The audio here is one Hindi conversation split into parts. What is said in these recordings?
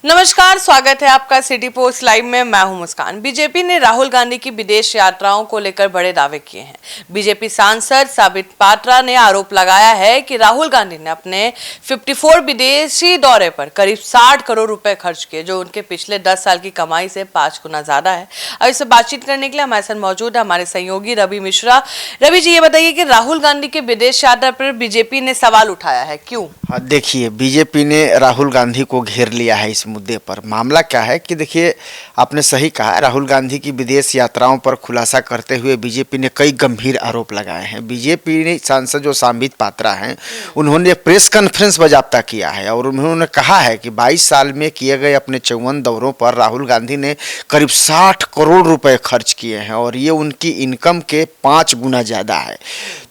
नमस्कार, स्वागत है आपका सिटी पोस्ट लाइव में। मैं हूं मुस्कान। बीजेपी ने राहुल गांधी की विदेश यात्राओं को लेकर बड़े दावे किए हैं। बीजेपी सांसद साबित पात्रा ने आरोप लगाया है कि राहुल गांधी ने अपने 54 विदेशी दौरे पर करीब 60 करोड़ रुपए खर्च किए, जो उनके पिछले 10 साल की कमाई से 5 गुना ज्यादा है। अब इससे बातचीत करने के लिए हमारे साथ मौजूद है हमारे सहयोगी रवि मिश्रा। रवि जी, ये बताइए कि राहुल गांधी के विदेश यात्रा पर बीजेपी ने सवाल उठाया है, क्यों? देखिए, बीजेपी ने राहुल गांधी को घेर लिया है इस मुद्दे पर। मामला क्या है कि देखिए, आपने सही कहा, राहुल गांधी की विदेश यात्राओं पर खुलासा करते हुए बीजेपी ने कई गंभीर आरोप लगाए हैं। बीजेपी ने सांसद जो साबित पात्रा हैं, उन्होंने प्रेस कॉन्फ्रेंस बाकायदा किया है और उन्होंने कहा है कि 22 साल में किए गए अपने 54 दौरों पर राहुल गांधी ने करीब 60 करोड़ रुपए खर्च किए हैं और ये उनकी इनकम के 5 गुना ज़्यादा है।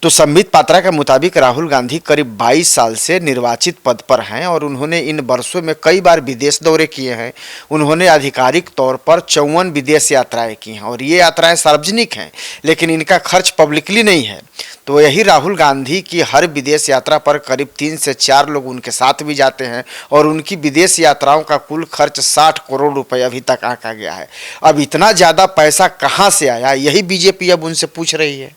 तो साबित पात्रा के मुताबिक राहुल गांधी करीब 22 साल से निर्वाचित पद पर हैं और उन्होंने इन वर्षों में कई बार विदेश दौरे किए हैं। उन्होंने आधिकारिक तौर पर 54 विदेश यात्राएं की हैं और ये यात्राएं सार्वजनिक हैं, लेकिन इनका खर्च पब्लिकली नहीं है। तो यही राहुल गांधी की हर विदेश यात्रा पर करीब 3 से 4 लोग उनके साथ भी जाते हैं और उनकी विदेश यात्राओं का कुल खर्च 60 करोड़ रुपए अभी तक आंका गया है। अब इतना ज़्यादा पैसा कहाँ से आया, यही बीजेपी अब उनसे पूछ रही है।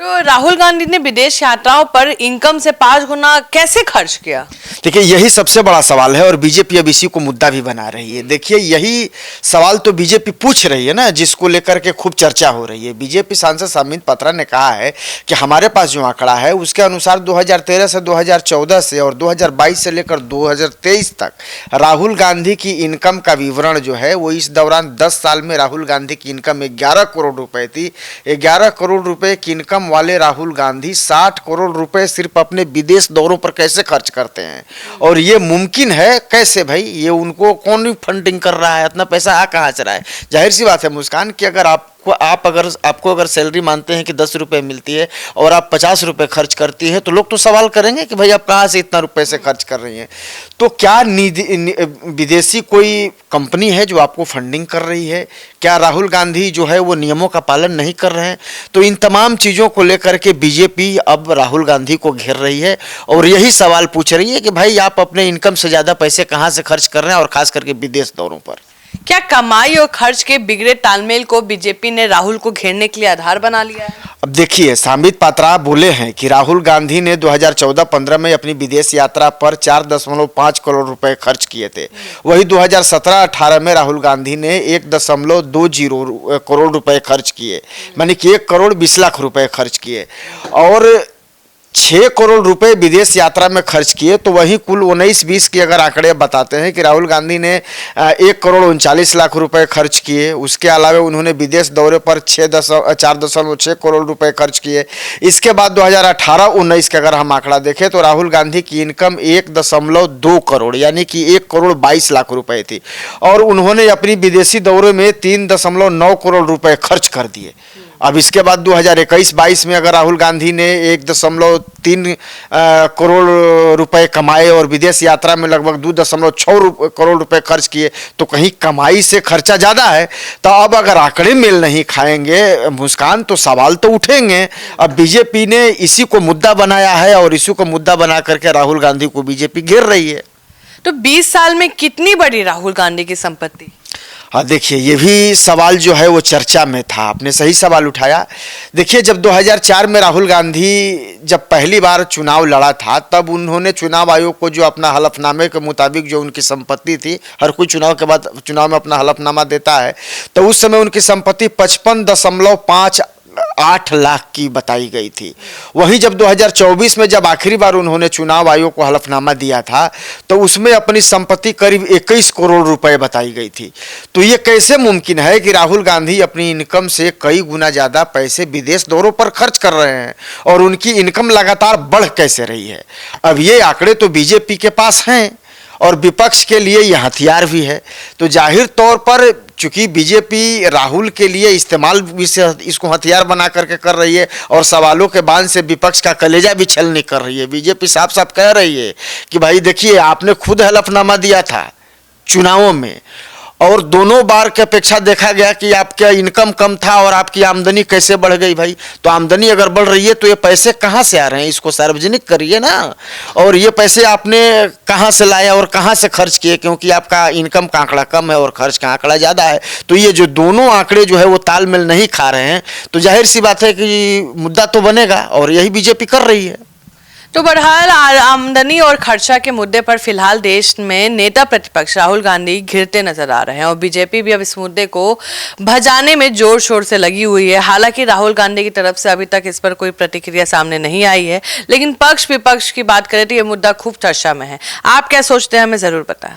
तो राहुल गांधी ने विदेश यात्राओं पर इनकम से 5 गुना कैसे खर्च किया? देखिए, यही सबसे बड़ा सवाल है और बीजेपी अब इसी को मुद्दा भी बना रही है। देखिए, यही सवाल तो बीजेपी पूछ रही है ना, जिसको लेकर के खूब चर्चा हो रही है। बीजेपी सांसद साबित पात्रा ने कहा है कि हमारे पास जो आंकड़ा है उसके अनुसार 2013 से 2014 से और 2022 से लेकर 2023 तक राहुल गांधी की इनकम का विवरण जो है वो इस दौरान 10 साल में राहुल गांधी की इनकम 11 करोड़ रुपए थी। 11 करोड़ रुपए की इनकम वाले राहुल गांधी 60 करोड़ रुपए सिर्फ अपने विदेश दौरों पर कैसे खर्च करते हैं? और ये मुमकिन है कैसे भाई? ये उनको कौन फंडिंग कर रहा है? इतना पैसा आ कहाँ से रहा है? जाहिर सी बात है मुस्कान कि अगर आपको अगर सैलरी मानते हैं कि 10 रुपये मिलती है और आप 50 रुपये खर्च करती है, तो लोग तो सवाल करेंगे कि भाई आप कहाँ से इतना रुपये से खर्च कर रही हैं। तो क्या विदेशी कोई कंपनी है जो आपको फंडिंग कर रही है? क्या राहुल गांधी जो है वो नियमों का पालन नहीं कर रहे हैं? तो इन तमाम चीज़ों को लेकर के बीजेपी अब राहुल गांधी को घेर रही है और यही सवाल पूछ रही है कि भाई आप अपने इनकम से ज़्यादा पैसे कहाँ से खर्च कर रहे हैं, और खास करके विदेश दौरों पर। क्या कमाई और खर्च के बिगड़े तालमेल को बीजेपी ने राहुल को घेरने के लिए आधार बना लिया है? अब देखिए, साबित पात्रा बोले हैं कि राहुल गांधी ने 2014-15 में अपनी विदेश यात्रा पर 4.5 करोड़ रुपए खर्च किए थे। वही 2017-18 में राहुल गांधी ने 1.20 करोड़ रुपए खर्च किए, मानी कि 1 करोड़ 20 लाख रुपए खर्च किए और 6 करोड़ रुपए विदेश यात्रा में खर्च किए। तो वही कुल 19-20 के अगर आंकड़े बताते हैं कि राहुल गांधी ने 1 करोड़ 39 लाख रुपए खर्च किए। उसके अलावा उन्होंने विदेश दौरे पर 4.6 करोड़ रुपए खर्च किए। इसके बाद 2018-19 के अगर हम आंकड़ा देखें तो राहुल गांधी की इनकम 1.2 करोड़ यानी कि 1 करोड़ 22 लाख रुपए थी और उन्होंने अपनी विदेशी दौरे में 3.9 करोड़ रुपए खर्च कर दिए। अब इसके बाद 2021-22 में अगर राहुल गांधी ने 1.3 करोड़ रुपए कमाए और विदेश यात्रा में लगभग 2.6 करोड़ रुपए खर्च किए, तो कहीं कमाई से खर्चा ज़्यादा है। तो अब अगर आंकड़े मेल नहीं खाएंगे मुस्कान, तो सवाल तो उठेंगे। अब बीजेपी ने इसी को मुद्दा बनाया है और इसी को मुद्दा बना करके राहुल गांधी को बीजेपी घेर रही है। तो 20 साल में कितनी बड़ी राहुल गांधी की संपत्ति? हाँ, देखिए, ये भी सवाल जो है वो चर्चा में था। आपने सही सवाल उठाया। देखिए, जब 2004 में राहुल गांधी जब पहली बार चुनाव लड़ा था, तब उन्होंने चुनाव आयोग को जो अपना हलफनामे के मुताबिक जो उनकी संपत्ति थी, हर कोई चुनाव के बाद चुनाव में अपना हलफनामा देता है, तो उस समय उनकी संपत्ति 55.58 लाख की बताई गई थी। वहीं जब 2024 में जब आखिरी बार उन्होंने चुनाव आयोग को हलफनामा दिया था, तो उसमें अपनी संपत्ति करीब 21 करोड़ रुपए बताई गई थी। तो ये कैसे मुमकिन है कि राहुल गांधी अपनी इनकम से कई गुना ज़्यादा पैसे विदेश दौरों पर खर्च कर रहे हैं और उनकी इनकम लगातार बढ़ कैसे रही है? अब ये आंकड़े तो बीजेपी के पास हैं और विपक्ष के लिए ये हथियार भी है। तो जाहिर तौर पर चूंकि बीजेपी राहुल के लिए इस्तेमाल इसको हथियार बना करके कर रही है और सवालों के बांध से विपक्ष का कलेजा भी छलनी कर रही है। बीजेपी साफ साफ कह रही है कि भाई देखिए, आपने खुद हलफनामा दिया था चुनावों में और दोनों बार की अपेक्षा देखा गया कि आपका इनकम कम था और आपकी आमदनी कैसे बढ़ गई भाई। तो आमदनी अगर बढ़ रही है तो ये पैसे कहाँ से आ रहे हैं, इसको सार्वजनिक करिए ना। और ये पैसे आपने कहाँ से लाया और कहाँ से खर्च किए, क्योंकि आपका इनकम का आंकड़ा कम है और खर्च का आंकड़ा ज़्यादा है। तो ये जो दोनों आंकड़े जो है वो तालमेल नहीं खा रहे हैं, तो जाहिर सी बात है कि मुद्दा तो बनेगा, और यही बीजेपी कर रही है। तो बहरहाल आमदनी और खर्चा के मुद्दे पर फिलहाल देश में नेता प्रतिपक्ष राहुल गांधी घिरते नजर आ रहे हैं और बीजेपी भी अब इस मुद्दे को भजाने में जोर शोर से लगी हुई है। हालांकि राहुल गांधी की तरफ से अभी तक इस पर कोई प्रतिक्रिया सामने नहीं आई है, लेकिन पक्ष विपक्ष की बात करें तो ये मुद्दा खूब चर्चा में है। आप क्या सोचते हैं, हमें जरूर बताएं।